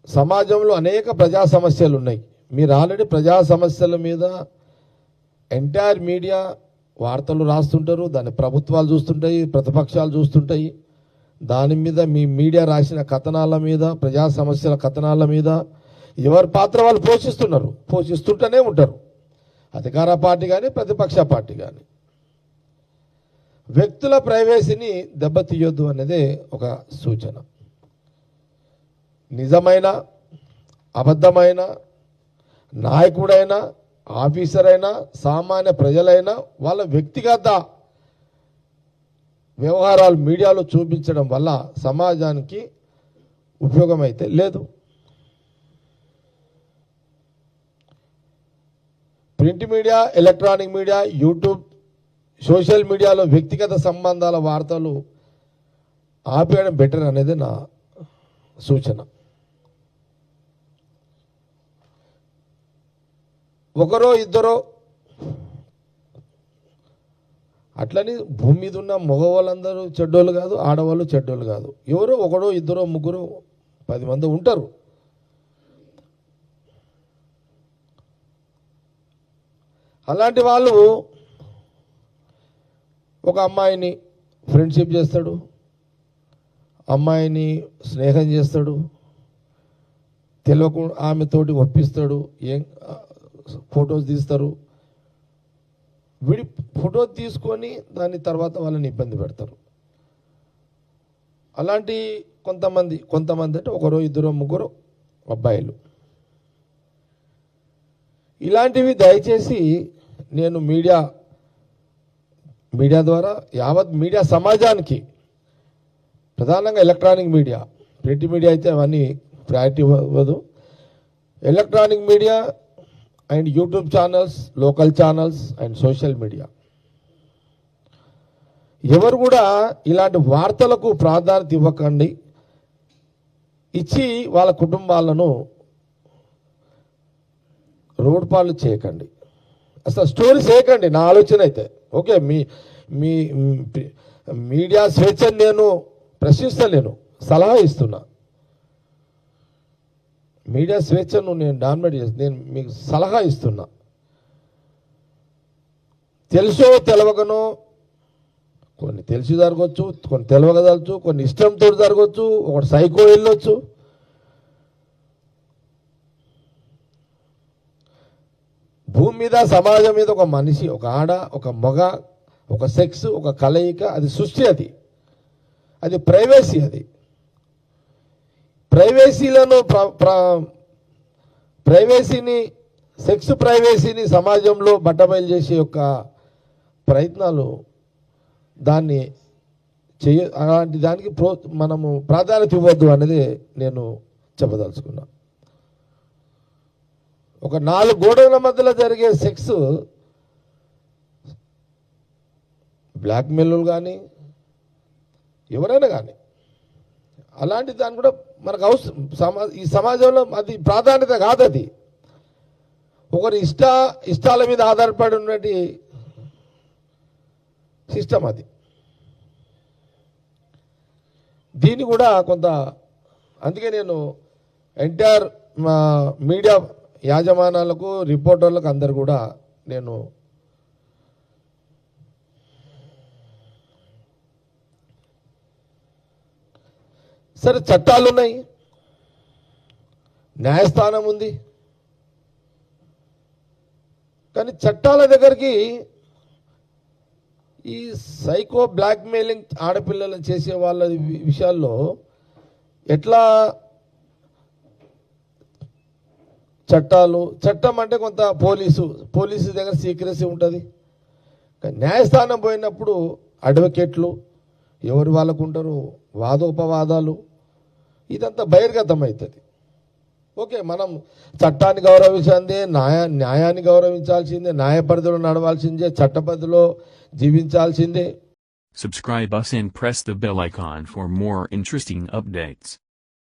సమాజంలో అనేక ప్రజా సమస్యలు ఉన్నాయి. మీరు ఆల్రెడీ ప్రజా సమస్యల మీద ఎంటైర్ మీడియా వార్తలు రాస్తుంటారు, దాన్ని ప్రభుత్వాలు చూస్తుంటాయి, ప్రతిపక్షాలు చూస్తుంటాయి. దాని మీద మీ మీడియా రాసిన కథనాల మీద, ప్రజా సమస్యల కథనాల మీద ఎవరి పాత్ర వాళ్ళు పోషిస్తుంటూనే ఉంటారు, అధికార పార్టీ కానీ ప్రతిపక్ష పార్టీ కానీ. వ్యక్తుల ప్రైవసీని దెబ్బతీయొద్దు అనేదే ఒక సూచన. నిజమైన అబద్ధమైన నాయకుడైనా ఆఫీసర్ అయినా సామాన్య ప్రజలైనా వాళ్ళ వ్యక్తిగత వ్యవహారాలు మీడియాలో చూపించడం వల్ల సమాజానికి ఉపయోగం అయితే లేదు. Print media, electronic media, YouTube, social మీడియాలో వ్యక్తిగత సంబంధాల వార్తలు ఆపేయడం బెటర్ అనేది నా సూచన. ఒకరో ఇద్దరో అట్లని భూమి మీద ఉన్న మగవాళ్ళందరూ చెడ్డోళ్ళు కాదు, ఆడవాళ్ళు చెడ్డోళ్ళు కాదు. ఎవరో ఒకడో ఇద్దరో ముగ్గురు 10 మంది ఉంటారు. అలాంటి వాళ్ళు ఒక అమ్మాయిని ఫ్రెండ్షిప్ చేస్తాడు, అమ్మాయిని స్నేహం చేస్తాడు, తెలియకుండా ఆమెతోటి ఒప్పిస్తాడు, ఏం ఫొటోస్ తీస్తారు. విడి ఫోటో తీసుకొని దాని తర్వాత వాళ్ళని ఇబ్బంది పెడతారు. అలాంటి కొంతమంది అంటే ఒకరో ఇద్దరో ముగ్గురు అబ్బాయిలు. ఇలాంటివి దయచేసి నేను మీడియా ద్వారా యావత్ మీడియా సమాజానికి, ప్రధానంగా ఎలక్ట్రానిక్ మీడియా, ప్రింట్ మీడియా అయితే అవన్నీ ప్రయారిటీ ఇవ్వదు. Electronic media and YouTube channels, local channels and social media, ఎవరు కూడా ఇలాంటి వార్తలకు ప్రాధాన్యత ఇవ్వకండి. ఇచ్చి వాళ్ళ కుటుంబాలను రోడ్ పాలు చేయకండి, అసలు స్టోరీ చేయకండి. నా ఆలోచన అయితే ఓకే, మీ మీడియా స్వేచ్ఛను నేను ప్రశ్నిస్తలేను, సలహా ఇస్తున్నా. మీడియా స్వేచ్ఛను నేను డామినేట్ చేసి నేను మీకు సలహా ఇస్తున్నా. తెలుసో తెలవకనో, కొన్ని తెలిసి జరగవచ్చు, కొన్ని తెలవగదలచ్చు, కొన్ని ఇష్టంతో జరగవచ్చు, ఒకటి సైకో వెళ్ళొచ్చు. భూమి మీద, సమాజం మీద ఒక మనిషి, ఒక ఆడ, ఒక మగ, ఒక సెక్స్, ఒక కలయిక, అది సృష్టి, అది ప్రైవసీ. అది ప్రైవసీలను ప్రైవసీని, సెక్స్ ప్రైవసీని సమాజంలో బట్టబయలు చేసే యొక్క ప్రయత్నాలు, దాన్ని అలాంటి దానికి మనము ప్రాధాన్యత ఇవ్వద్దు అనేది నేను చెప్పదలుచుకున్నా. ఒక 4 గోడల మధ్యలో జరిగే సెక్స్, బ్లాక్మెయిల్ కానీ ఎవరైనా కానీ, అలాంటి దాన్ని కూడా మనకు అవసరం. ఈ సమాజంలో అది ప్రాధాన్యత కాదు. అది ఒకరి ఇష్టాల మీద ఆధారపడి ఉన్నటి సిస్టమ్ అది. దీన్ని కూడా కొంత, అందుకే నేను ఎంటైర్ మీడియా యాజమానాలకు, రిపోర్టర్లకు అందరు కూడా నేను సరే, చట్టాలు ఉన్నాయి, న్యాయస్థానం ఉంది, కానీ చట్టాల దగ్గరికి ఈ సైకో బ్లాక్మెయిలింగ్ ఆడపిల్లలను చేసే వాళ్ళ విషయాల్లో ఎట్లా చట్టం అంటే కొంత పోలీసు దగ్గర సీక్రెసీ ఉంటుంది. న్యాయస్థానం పోయినప్పుడు అడ్వకేట్లు ఎవరు వాళ్ళకు ఉంటారు, వాదోపవాదాలు, ఇదంతా బహిర్గతం అవుతుంది. ఓకే, మనం చట్టాన్ని గౌరవించాల్సిందే, న్యాయాన్ని గౌరవించాల్సిందే, న్యాయ పరిధిలో నడవాల్సిందే, చట్ట పరిధిలో జీవించాల్సిందే. Subscribe us and press the bell icon for more interesting updates.